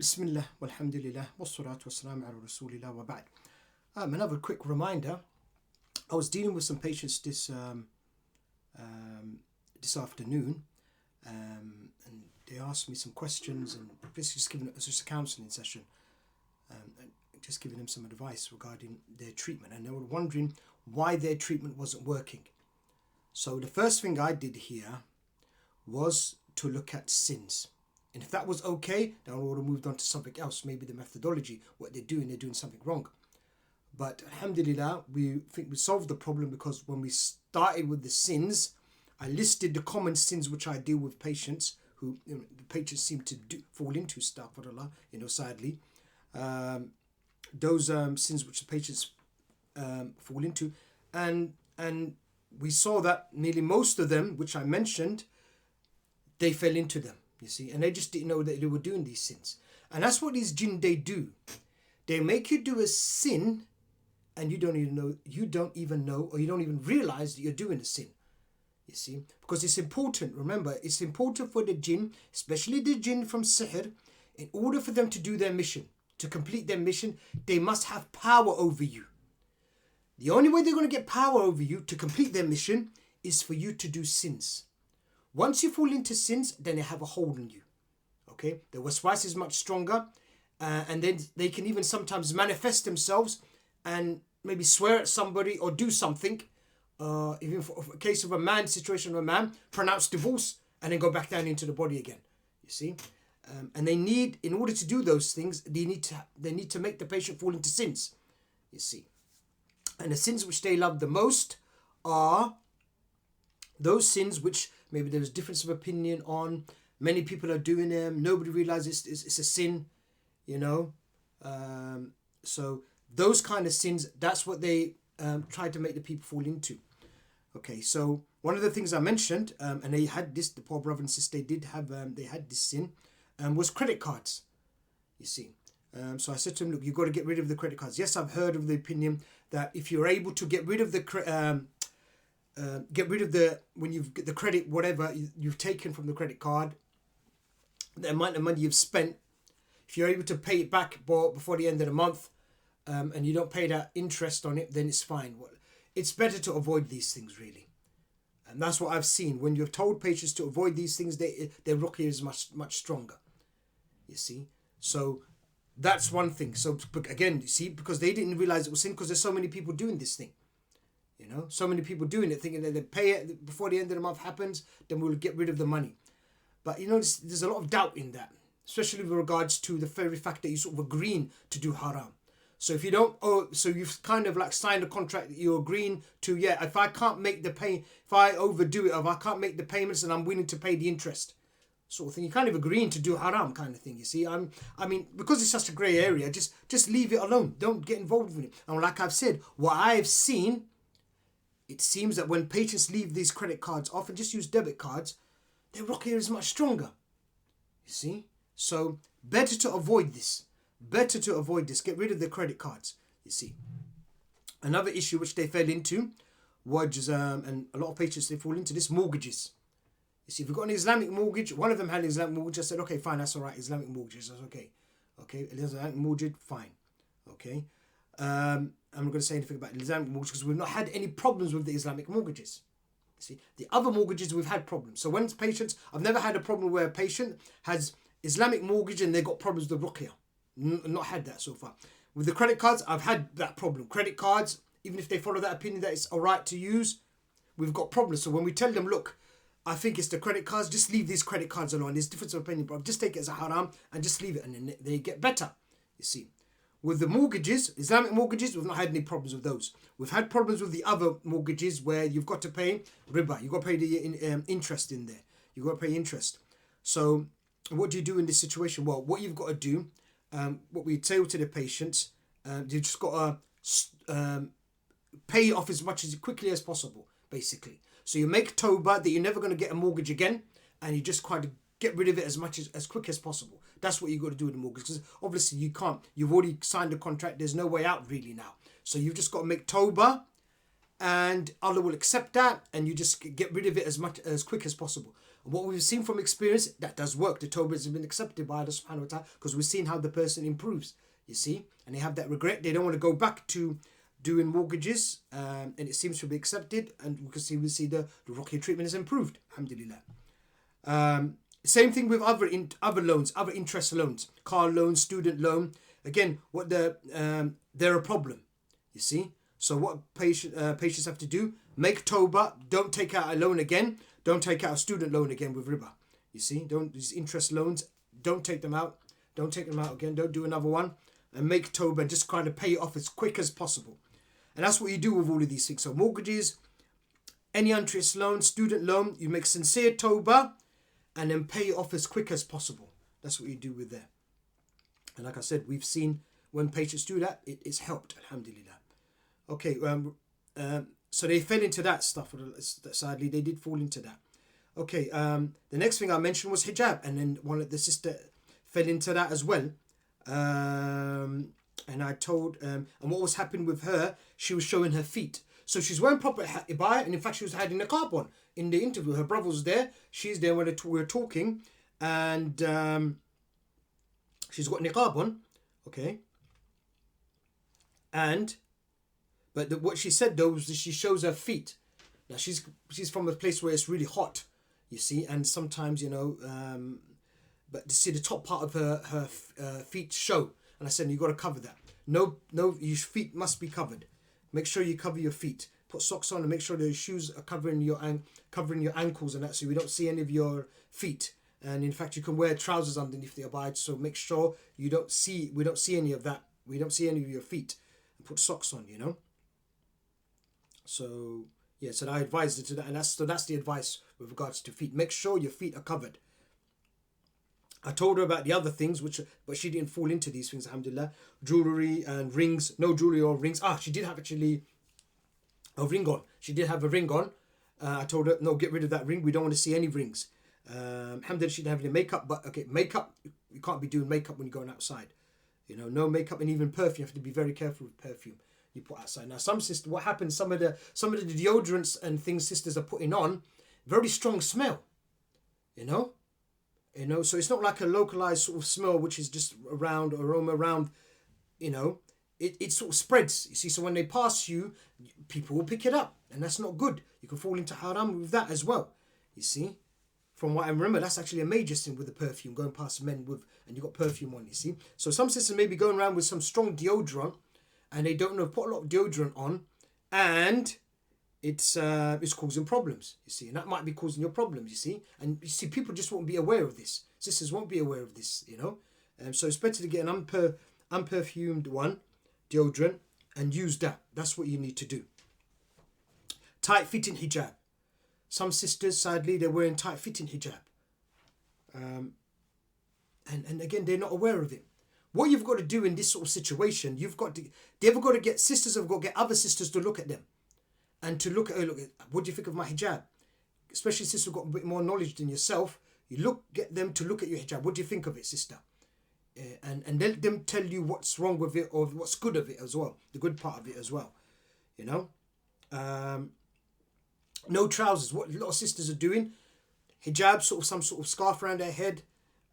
Bismillah, walhamdulillah, wassalatu wassalamu ala rasulillah wa ba'd. Another quick reminder. I was dealing with some patients this afternoon, and they asked me some questions, and basically just giving it as just a counselling session, and just giving them some advice regarding their treatment, and they were wondering why their treatment wasn't working. So the first thing I did here was to look at sins. And if that was okay, then I would have moved on to something else, maybe the methodology, what they're doing something wrong. But alhamdulillah, we think we solved the problem, because when we started with the sins, I listed the common sins which I deal with patients who, the patients seem to fall into, astaghfirullah, sadly. Those sins which the patients fall into, and we saw that nearly most of them, which I mentioned, they fell into them. You see, and they just didn't know that they were doing these sins. And that's what these jinn, they do. They make you do a sin, and you don't even know, or you don't even realize that you're doing a sin. You see, because it's important. Remember, it's important for the jinn, especially the jinn from sihr, in order for them to do their mission, to complete their mission, they must have power over you. The only way they're going to get power over you to complete their mission is for you to do sins. Once you fall into sins, then they have a hold on you. Okay? The waswas is much stronger, and then they can even sometimes manifest themselves and maybe swear at somebody or do something. Even for a case of a man, situation of a man, pronounce divorce and then go back down into the body again. You see? And they need, in order to do those things, they need to make the patient fall into sins. You see? And the sins which they love the most are those sins which maybe there's a difference of opinion on. Many people are doing them. Nobody realizes it's a sin, So those kind of sins, that's what they try to make the people fall into. Okay, so one of the things I mentioned, and they had this, the poor brother and sister, they had this sin, was credit cards. You see. So I said to him, look, you've got to get rid of the credit cards. Yes, I've heard of the opinion that if you're able to get rid of the when you've got the credit, whatever you've taken from the credit card, the amount of money you've spent, if you're able to pay it back before the end of the month, and you don't pay that interest on it, then it's fine. Well, it's better to avoid these things, really. And that's what I've seen. When you've told patients to avoid these things, their ruqya is much stronger. You see? So that's one thing. So again, you see, because they didn't realize it was sin, because there's so many people doing this thing. So many people doing it, thinking that they pay it before the end of the month happens, then we'll get rid of the money. But there's a lot of doubt in that, especially with regards to the very fact that you're sort of agreeing to do haram. So if you don't, so you've kind of like signed a contract that you're agreeing to, if I can't make the pay, if I overdo it, if I can't make the payments, and I'm willing to pay the interest, sort of thing. You're kind of agreeing to do haram kind of thing, you see. I mean, because it's such a grey area, just leave it alone. Don't get involved with it. And like I've said, what I've seen, it seems that when patients leave these credit cards off and just use debit cards, their ruqya is much stronger. You see? So better to avoid this. Get rid of the credit cards. You see? Another issue which they fell into was, and a lot of patients, they fall into this, mortgages. You see, if you've got an Islamic mortgage, one of them had an Islamic mortgage, I said, okay, fine, that's all right, Islamic mortgages, that's okay. Okay, Islamic mortgage, fine. Okay. I'm not going to say anything about Islamic mortgages because we've not had any problems with the Islamic mortgages. See, the other mortgages we've had problems. So when patients, I've never had a problem where a patient has Islamic mortgage and they've got problems with Ruqya. Not had that so far. With the credit cards, I've had that problem. Credit cards, even if they follow that opinion that it's all right to use, we've got problems. So when we tell them, look, I think it's the credit cards, just leave these credit cards alone. There's difference of opinion, but just take it as a haram and just leave it, and then they get better. You see. With the mortgages, Islamic mortgages, we've not had any problems with those. We've had problems with the other mortgages where you've got to pay riba. You've got to pay the interest in there. You've got to pay interest. So what do you do in this situation? Well, what you've got to do, what we tell to the patients, you just got to pay it off as quickly as possible, basically. So you make tawbah that you're never going to get a mortgage again, and you just kind of get rid of it as quick as possible. That's what you've got to do with the mortgage, because obviously you can't. You've already signed a contract. There's no way out really now. So you've just got to make tawbah, and Allah will accept that, and you just get rid of it as quick as possible. And what we've seen from experience, that does work. The tawbah has been accepted by Allah subhanahu wa ta'ala, because we've seen how the person improves, you see. And they have that regret. They don't want to go back to doing mortgages, and it seems to be accepted. And we see the Ruqya treatment has improved, alhamdulillah. Same thing with other loans, other interest loans, car loan, student loan. Again, they're a problem, you see. So what patients have to do, make tawbah, don't take out a loan again, don't take out a student loan again with riba, you see. These interest loans, don't take them out again, don't do another one, and make tawbah and just kind of pay it off as quick as possible. And that's what you do with all of these things. So mortgages, any interest loan, student loan, you make sincere tawbah and then pay it off as quick as possible. That's what you do with that. And like I said, we've seen when patients do that, it's helped, alhamdulillah. Okay, so they fell into that stuff. Sadly, they did fall into that. Okay, the next thing I mentioned was hijab, and then one of the sister fell into that as well. And I told, and what was happening with her, she was showing her feet. So she's wearing proper ibaya, and in fact she was hiding the niqab on in the interview. Her brother was there, she's there when we were talking, and she's got niqab on, okay. But what she said though was that she shows her feet. Now she's from a place where it's really hot, you see, and sometimes, you know, but to see the top part of her feet show. And I said, you got to cover that. No, your feet must be covered. Make sure you cover your feet. Put socks on and make sure the shoes are covering your ankles and that, so we don't see any of your feet. And in fact, you can wear trousers underneath the abide, so make sure we don't see any of that. We don't see any of your feet. And put socks on, you know. So yeah, so I advised her to that, and that's the advice with regards to feet. Make sure your feet are covered. I told her about the other things, but she didn't fall into these things, alhamdulillah. Jewellery and rings. No jewellery or rings. She did have actually a ring on. She did have a ring on. I told her, no, get rid of that ring. We don't want to see any rings. Alhamdulillah, she didn't have any makeup. But, okay, makeup, you can't be doing makeup when you're going outside. You know, no makeup, and even perfume. You have to be very careful with perfume you put outside. Now, what happens, some of the deodorants and things sisters are putting on, very strong smell, you know, so it's not like a localized sort of smell which is just aroma around, you know, it sort of spreads, you see. So when they pass you, people will pick it up, and that's not good. You can fall into haram with that as well, you see. From what I remember, that's actually a major sin with the perfume, going past men and you got perfume on, you see. So some sisters may be going around with some strong deodorant, and they don't know, put a lot of deodorant on, and it's causing problems, you see. And that might be causing your problems, you see. And you see, people just won't be aware of this. Sisters won't be aware of this, you know. So it's better to get an unperfumed one, deodorant, and use that. That's what you need to do. Tight-fitting hijab. Some sisters, sadly, they're wearing tight-fitting hijab. And again, they're not aware of it. What you've got to do in this sort of situation, sisters have got to get other sisters to look at them. And to look at, what do you think of my hijab? Especially sisters who've got a bit more knowledge than yourself. Get them to look at your hijab. What do you think of it, sister? And let them tell you what's wrong with it or what's good of it as well. The good part of it as well. You know? No trousers. What a lot of sisters are doing, hijab, some sort of scarf around their head,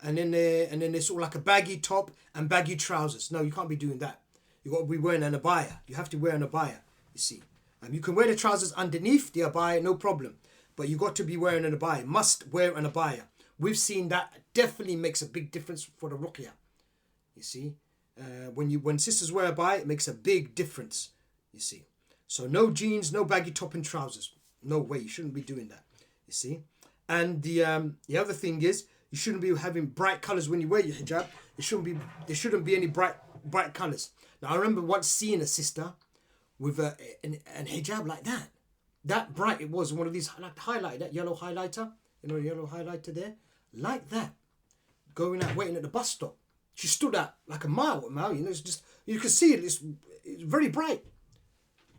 and then they're sort of like a baggy top and baggy trousers. No, you can't be doing that. You got to be wearing an abaya. You have to wear an abaya, you see. You can wear the trousers underneath the abaya, no problem. But you got to be wearing an abaya. Must wear an abaya. We've seen that definitely makes a big difference for the ruqya. You see, when sisters wear abaya, it makes a big difference. You see, so no jeans, no baggy top and trousers. No way, you shouldn't be doing that. You see, and the other thing is, you shouldn't be having bright colours when you wear your hijab. There shouldn't be any bright colours. Now I remember once seeing a sister with an hijab like that. That bright it was, one of these like highlighter, that yellow highlighter, you know, yellow highlighter there, like that. Going out waiting at the bus stop. She stood out like a mile, you know, it's just, you can see it, it's very bright.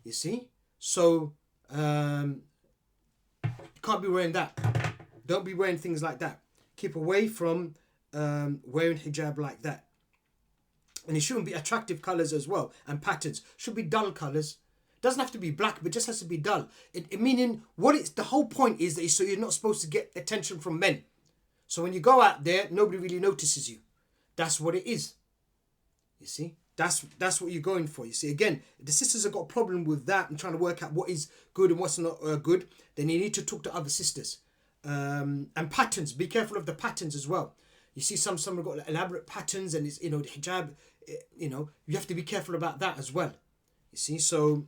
You see? So you can't be wearing that. Don't be wearing things like that. Keep away from wearing hijab like that. And it shouldn't be attractive colours as well, and patterns. Should be dull colours. Doesn't have to be black, but it just has to be dull. It meaning what it's the whole point is that so you're not supposed to get attention from men. So when you go out there, nobody really notices you. That's what it is. You see, that's what you're going for. You see, again, if the sisters have got a problem with that and trying to work out what is good and what's not good, then you need to talk to other sisters. And patterns. Be careful of the patterns as well. You see, some have got elaborate patterns, and it's the hijab. You have to be careful about that as well. You see, so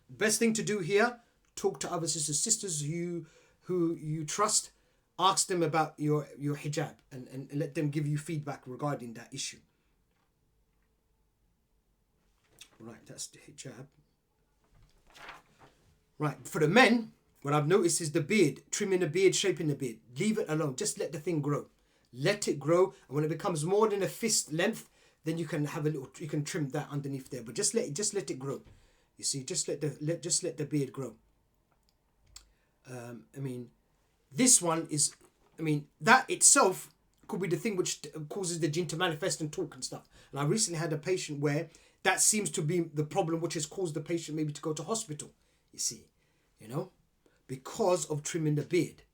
best thing to do here: talk to other sisters who you trust. Ask them about your hijab and let them give you feedback regarding that issue. Right, that's the hijab. Right, for the men, what I've noticed is the beard, trimming the beard, shaping the beard. Leave it alone. Just let the thing grow. Let it grow, and when it becomes more than a fist length, then you can you can trim that underneath there. But just let it grow. You see, just let the beard grow. This one is, that itself could be the thing which causes the jinn to manifest and talk and stuff. And I recently had a patient where that seems to be the problem which has caused the patient maybe to go to hospital. You see, because of trimming the beard.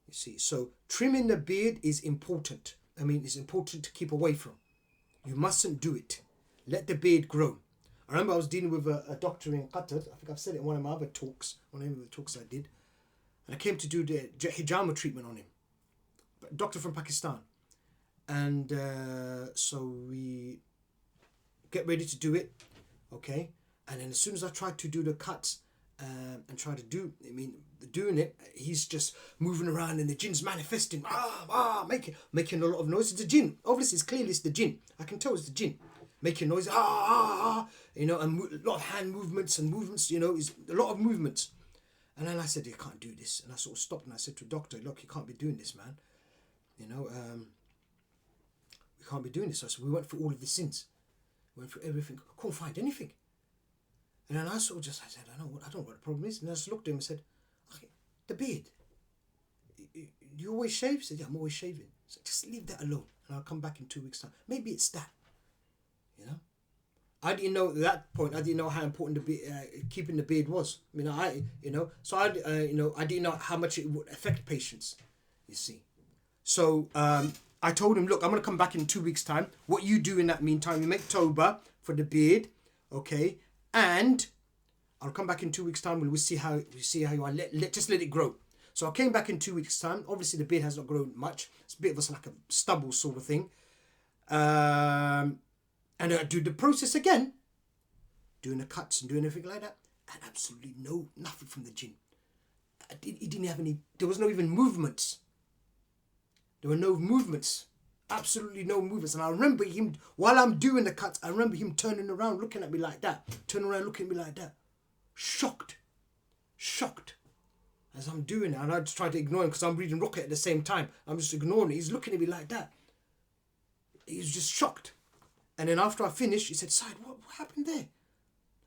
You see, so trimming the beard is important. It's important to keep away from. You mustn't do it. Let the beard grow. I remember I was dealing with a doctor in Qatar. I think I've said it in one of my other talks, one of the talks I did. And I came to do the hijama treatment on him. A doctor from Pakistan. And so we get ready to do it. Okay. And then as soon as I tried to do the cuts and try to doing it, he's just moving around and the jinn's manifesting. Making a lot of noise. It's the jinn. Obviously, it's the jinn. I can tell it's the jinn. Making noise. And a lot of hand movements and movements, is a lot of movements. And then I said, you can't do this. And I sort of stopped and I said to the doctor, look, you can't be doing this, man. We can't be doing this. So we went through all of the sins. We went through everything. I couldn't find anything. And then I said, I don't know what the problem is. And I just looked at him and said, okay, the beard. You always shave? He said, yeah, I'm always shaving. So just leave that alone. And I'll come back in 2 weeks' time. Maybe it's that. I didn't know at that point. I didn't know how important keeping the beard was. So I didn't know how much it would affect patients. You see, so I told him, look, I'm gonna come back in 2 weeks' time. What you do in that meantime, you make tawbah for the beard, okay, and I'll come back in 2 weeks' time. We'll see how you are. Just let it grow. So I came back in 2 weeks' time. Obviously, the beard has not grown much. It's a bit of like a stubble sort of thing. And I do the process again, doing the cuts and doing everything like that, and absolutely nothing from the jinn. He didn't have any. There was no even movements. There were no movements, absolutely no movements. And I remember him while I'm doing the cuts. I remember him turning around, looking at me like that, looking at me like that, shocked, as I'm doing it. And I just try to ignore him because I'm reading Ruqya at the same time. I'm just ignoring it. He's looking at me like that. He was just shocked. And then after I finished, he said, Said, what happened there?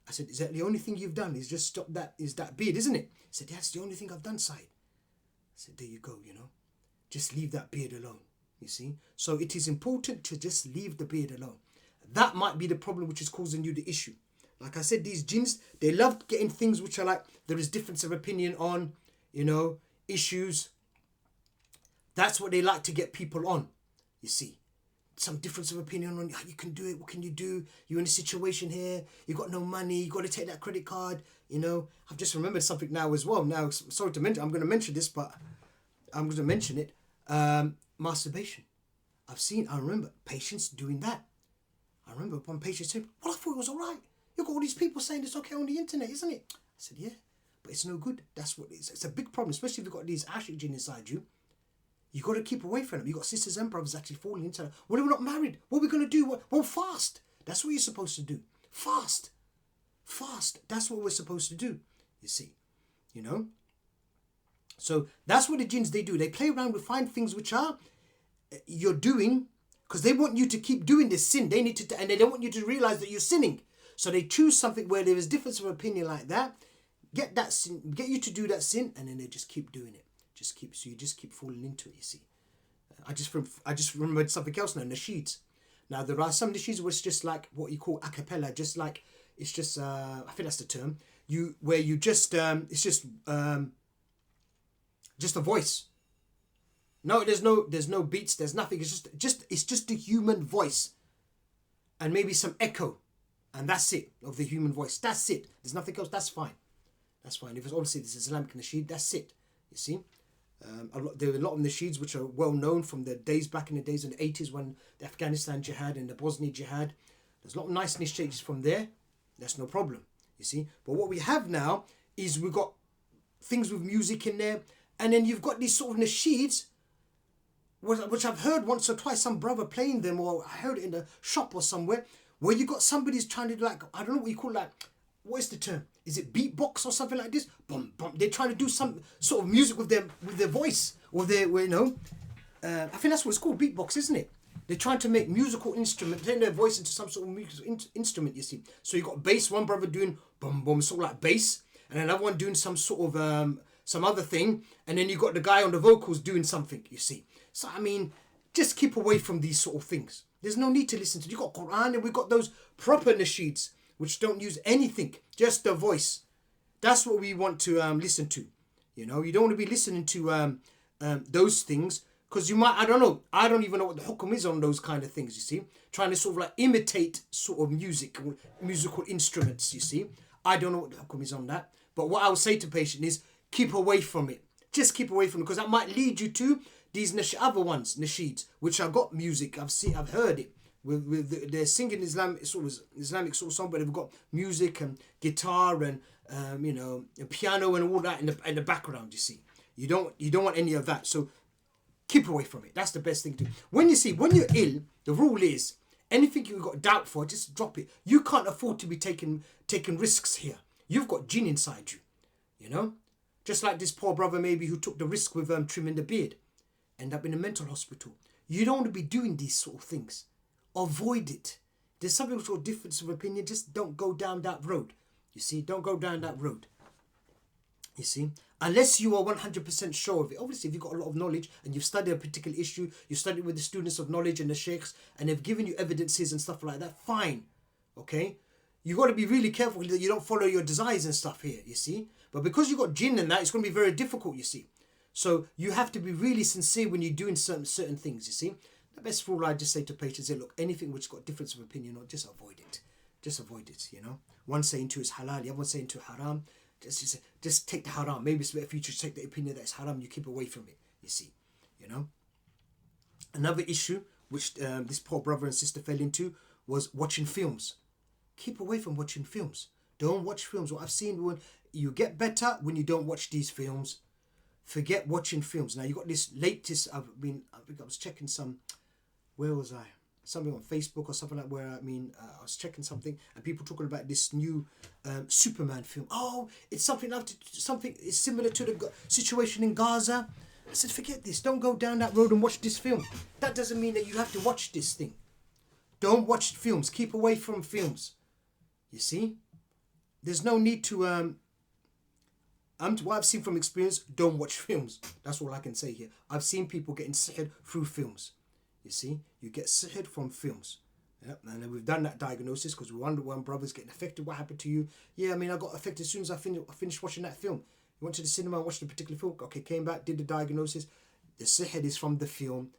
I said, is that the only thing you've done? Is just stop that, is that beard, isn't it? He said, yeah, that's the only thing I've done, Said. I said, there you go, Just leave that beard alone, you see? So it is important to just leave the beard alone. That might be the problem which is causing you the issue. Like I said, these jinns, they love getting things which are like, there is difference of opinion on, issues. That's what they like to get people on, you see. Some difference of opinion on how you can do it. What can you do? You're in a situation here. You got no money. You got to take that credit card. I've just remembered something now as well. Now, sorry to mention. I'm going to mention this, but I'm going to mention it. Masturbation. I remember patients doing that. I remember one patient said, "Well, I thought it was all right. You've got all these people saying it's okay on the internet, isn't it?" I said, "Yeah, but it's no good. That's what it is. It's a big problem, especially if you've got these ashik jinn inside you. You got to keep away from them. You got sisters and brothers actually falling into that. Well, we're not married. What are we going to do? Well, fast. That's what you're supposed to do. Fast. That's what we're supposed to do. You see, So that's what the jinns, they do. They play around with find things which are you're doing because they want you to keep doing this sin. They need to, and they don't want you to realize that you're sinning. So they choose something where there is difference of opinion like that. Get that sin, get you to do that sin, and then they just keep doing it. So you just keep falling into it, you see. I just remembered something else now, nasheeds. Now there are some nasheeds where it's just like what you call a cappella, just like It's just I think that's the term. Where you just it's just a voice. No, there's no beats. There's nothing. It's just the human voice, and maybe some echo, and that's it of the human voice. That's it. There's nothing else. That's fine. That's fine. If it's obviously this Islamic nasheed, that's it. You see, there are a lot of nasheeds which are well known from the days back in the days in the 80s when the Afghanistan jihad and the Bosnia jihad. There's a lot of nice nasheeds from there. That's no problem. You see, but what we have now is we've got things with music in there, and then you've got these sort of nasheeds, which I've heard once or twice, some brother playing them, or I heard it in a shop or somewhere, where you got somebody's trying to, like, I don't know what you call that. What is the term? Is it beatbox or something like this? Boom, boom. They're trying to do some sort of music with their voice, or their, you know. I think that's what it's called, beatbox, isn't it? They're trying to make musical instrument, turn their voice into some sort of musical instrument, you see. So you got bass, one brother doing boom, boom, sort of like bass, and another one doing some sort of, some other thing, and then you got the guy on the vocals doing something, you see. So, I mean, just keep away from these sort of things. There's no need to listen to. You got Quran, and we've got those proper nasheeds, which don't use anything, just the voice. That's what we want to listen to. You know, you don't want to be listening to those things, because you might, I don't know, I don't even know what the hukum is on those kind of things, you see. Trying to sort of like imitate sort of music, or musical instruments, you see. I don't know what the hukum is on that. But what I would say to patient is, keep away from it. Just keep away from it, because that might lead you to these other ones, nasheeds, which have got music. I've heard it. They're singing Islamic sort of song, but they've got music and guitar and you know, piano and all that in the background. You see, you don't want any of that. So keep away from it. That's the best thing to do. When you're ill, the rule is anything you've got doubt for, just drop it. You can't afford to be taking risks here. You've got jinn inside you. You know, just like this poor brother maybe who took the risk with trimming the beard, end up in a mental hospital. You don't want to be doing these sort of things. Avoid it. There's something sort of difference of opinion. Just don't go down that road. You see, don't go down that road. You see, unless you are 100% sure of it. Obviously, if you've got a lot of knowledge and you've studied a particular issue, you studied with the students of knowledge and the sheikhs, and they've given you evidences and stuff like that, fine. Okay? You got to be really careful that you don't follow your desires and stuff here, you see. But because you've got jinn and that, it's going to be very difficult, you see. So you have to be really sincere when you're doing certain things, you see. The best rule I just say to patients is, look, anything which got difference of opinion, or just avoid it. Just avoid it, you know. One saying two is halal, the other one saying two haram. Just take the haram. Maybe it's better for you to take the opinion that it's haram, you keep away from it, you see. You know. Another issue which this poor brother and sister fell into was watching films. Keep away from watching films. Don't watch films. What I've seen, when you get better when you don't watch these films. Forget watching films. Now you got this latest. I think I was checking some. Where was I? Something on Facebook or something like where I was checking something and people talking about this new Superman film. Oh, it's something it's similar to the situation in Gaza. I said, forget this. Don't go down that road and watch this film. That doesn't mean that you have to watch this thing. Don't watch films. Keep away from films. You see, there's no need to. What I've seen from experience, don't watch films. That's all I can say here. I've seen people getting sihired through films. You see, you get sihired from films. Yep. And then we've done that diagnosis because we wonder when brothers getting affected. What happened to you? Yeah, I got affected as soon as I finished watching that film. You went to the cinema and watched a particular film. Okay, came back, did the diagnosis. The sihr is from the film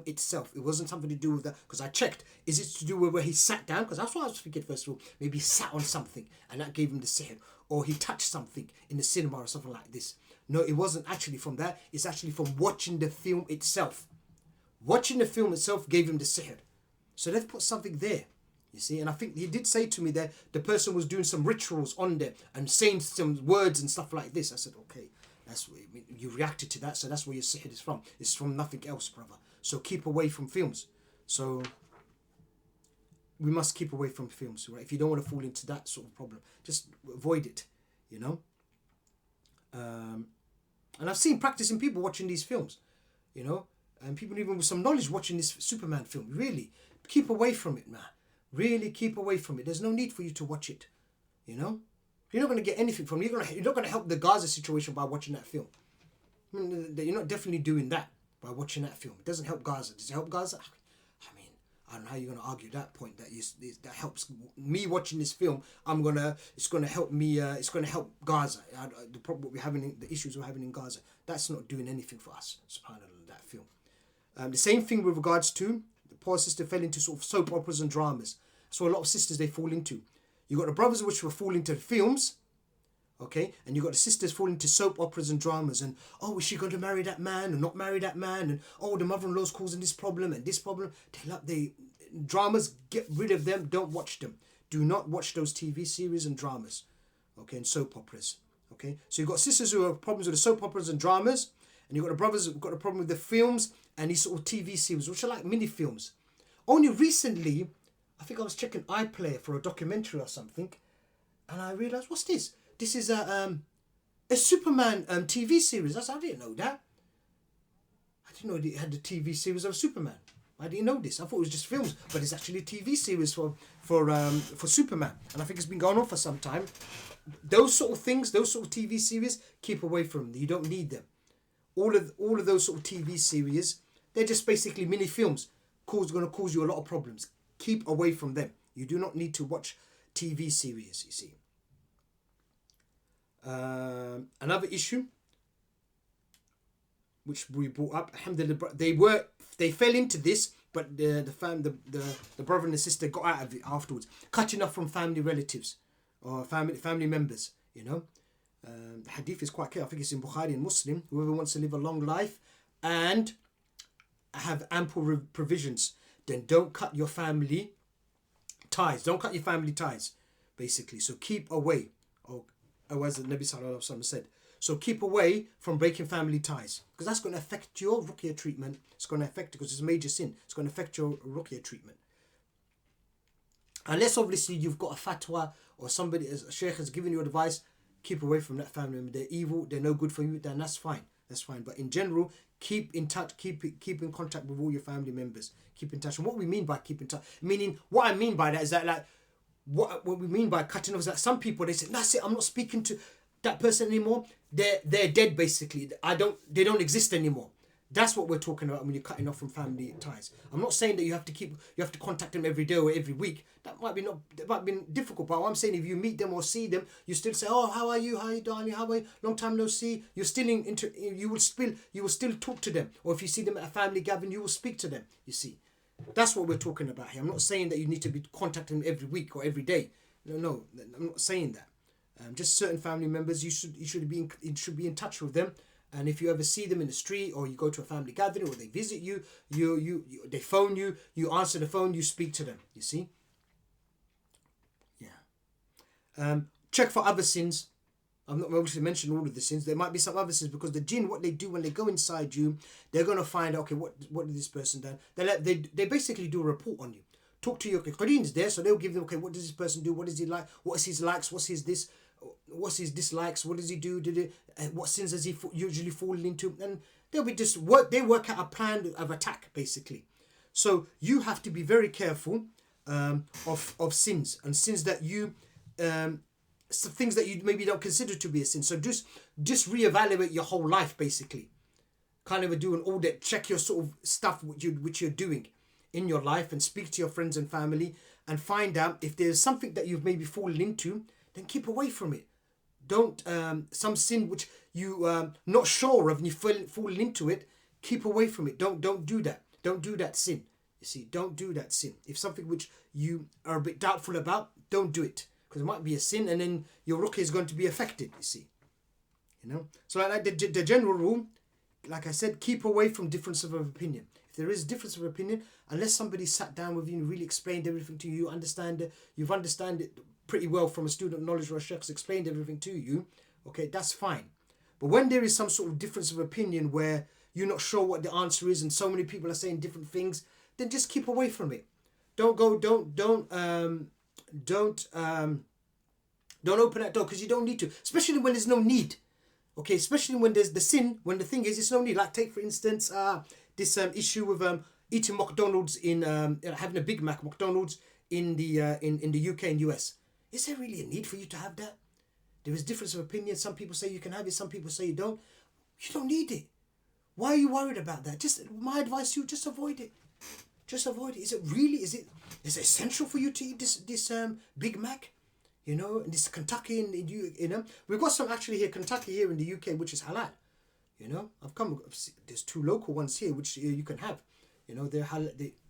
itself. It wasn't something to do with that, because I checked. Is it to do with where he sat down? Because that's what I was thinking first of all. Maybe he sat on something and that gave him the sihr. Or he touched something in the cinema or something like this. No, it wasn't actually from that. It's actually from watching the film itself. Watching the film itself gave him the sihr. So they've put something there. You see, and I think he did say to me that the person was doing some rituals on there and saying some words and stuff like this. I said, okay, that's what you reacted to that, so that's where your sihr is from. It's from nothing else, brother. So keep away from films. So we must keep away from films, right? If you don't want to fall into that sort of problem, just avoid it, you know. And I've seen practicing people watching these films, you know, and people even with some knowledge watching this Superman film. Really, keep away from it, man. Really keep away from it. There's no need for you to watch it, you know. You're not going to get anything from it. You're not going to help the Gaza situation by watching that film. I mean, you're not definitely doing that by watching that film. It doesn't help Gaza. Does it help Gaza? I mean, I don't know how you're gonna argue that point. That helps me watching this film. It's gonna help me. It's gonna help Gaza. The problem we're having, the issues we're having in Gaza. That's not doing anything for us. Subhanallah, that film. The same thing with regards to the poor sister fell into sort of soap operas and dramas. So a lot of sisters they fall into. You got the brothers which will fall into films. Okay, and you got the sisters fall into soap operas and dramas, and oh, is she going to marry that man or not marry that man? And oh, the mother-in-law's causing this problem and this problem. They dramas, get rid of them. Don't watch them. Do not watch those TV series and dramas. Okay, and soap operas. Okay, so you've got sisters who have problems with the soap operas and dramas, and you've got the brothers who've got a problem with the films and these sort of TV series, which are like mini films. Only recently, I think I was checking iPlayer for a documentary or something, and I realised, what's this? This is a Superman TV series. I didn't know that. I didn't know it had the TV series of Superman. I didn't know this. I thought it was just films, but it's actually a TV series for Superman, and I think it's been going on for some time. Those sort of things, those sort of TV series, keep away from them. You don't need them. All of those sort of TV series, they're just basically mini films. Going to cause you a lot of problems. Keep away from them. You do not need to watch TV series. You see. Another issue which we brought up, alhamdulillah, they fell into this, but the brother and the sister got out of it afterwards, cutting off from family relatives or family members. You know, the hadith is quite clear. I think it's in Bukhari and Muslim. Whoever wants to live a long life and have ample provisions, then don't cut your family ties. Don't cut your family ties, basically. So keep away. Or as the Nabi Sallallahu Alaihi Wasallam said. So keep away from breaking family ties, because that's going to affect your Ruqya treatment. It's going to affect, because it's a major sin. It's going to affect your Ruqya treatment. Unless obviously you've got a fatwa or somebody, as a sheikh has given you advice, keep away from that family member. They're evil, they're no good for you, then that's fine. That's fine. But in general, keep in touch, keep in contact with all your family members. Keep in touch. And what we mean by keep in touch, what I mean by that is that, like, what we mean by cutting off is that some people, they say, that's it, I'm not speaking to that person anymore. They're dead, basically. They don't exist anymore. That's what we're talking about when you're cutting off from family ties. I'm not saying that you have to contact them every day or every week. That might be difficult. But what I'm saying, if you meet them or see them, you still say, oh, how are you? How are you, darling? How are you? Long time no see. You're still you will still talk to them. Or if you see them at a family gathering, you will speak to them. You see. That's what we're talking about here. I'm not saying that you need to be contacting them every week or every day. No, I'm not saying that. Just certain family members, you should be in touch with them. And if you ever see them in the street, or you go to a family gathering, or they visit you, they phone you, you answer the phone, you speak to them. You see? Yeah. Check for other sins. I'm not obviously mentioning all of the sins. There might be some other sins, because the jinn, what they do when they go inside you, they're going to find out, okay, what did this person do? They basically do a report on you. Talk to your qareens there, so they'll give them, okay, what does this person do? What is he like? What is his likes? What's his dislikes? What does he do? What sins does he usually fall into? And they'll be they work out a plan of attack, basically. So you have to be very careful of sins, and sins that you some things that you maybe don't consider to be a sin. So just reevaluate your whole life, basically. Kind of do an audit, check your sort of stuff which you're doing in your life, and speak to your friends and family and find out if there's something that you've maybe fallen into, then keep away from it. Don't some sin which you not sure of and you've fallen into it, keep away from it. Don't do that. Don't do that sin. You see, don't do that sin. If something which you are a bit doubtful about, don't do it. Because it might be a sin, and then your ruqya is going to be affected, you see. You know? So like the general rule, like I said, keep away from difference of opinion. If there is difference of opinion, unless somebody sat down with you and really explained everything to you, you've understand it pretty well from a student of knowledge or a sheikh's explained everything to you, okay, that's fine. But when there is some sort of difference of opinion where you're not sure what the answer is and so many people are saying different things, then just keep away from it. Don't open that door, because you don't need to, especially when there's no need. Okay, especially when there's the sin, when the thing is, it's no need. Like take for instance this issue with eating McDonald's in having a Big Mac McDonald's in the UK and US. Is there really a need for you to have that? There is difference of opinion. Some people say you can have it, some people say you don't. You don't need it. Why are you worried about that? My advice to you, just avoid it. just avoid it. Is it essential for you to eat this Big Mac? You know, and this Kentucky, and you know, we've got some actually here, Kentucky here in the UK, which is halal. You know, there's 2 local ones here which you can have. You know, they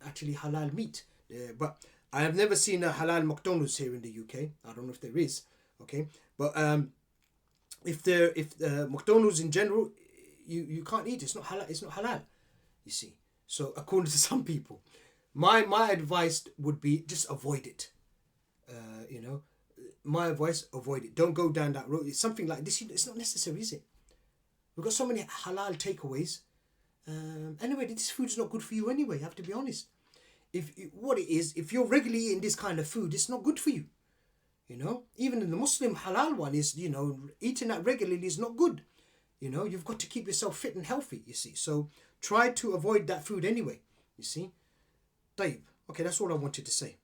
actually halal meat. But I have never seen a halal McDonald's here in the UK. I don't know if there is. Okay, but if McDonald's in general, you can't eat it. It's not halal. It's not halal. You see. So according to some people, my advice would be just avoid it. You know, my advice, avoid it. Don't go down that road. It's something like this. It's not necessary, is it? We've got so many halal takeaways. Anyway, this food is not good for you anyway. You have to be honest. If you're regularly eating this kind of food, it's not good for you. You know, even in the Muslim halal one is, you know, eating that regularly is not good. You know, you've got to keep yourself fit and healthy, you see. So try to avoid that food anyway, you see. طيب. Okay, that's all I wanted to say.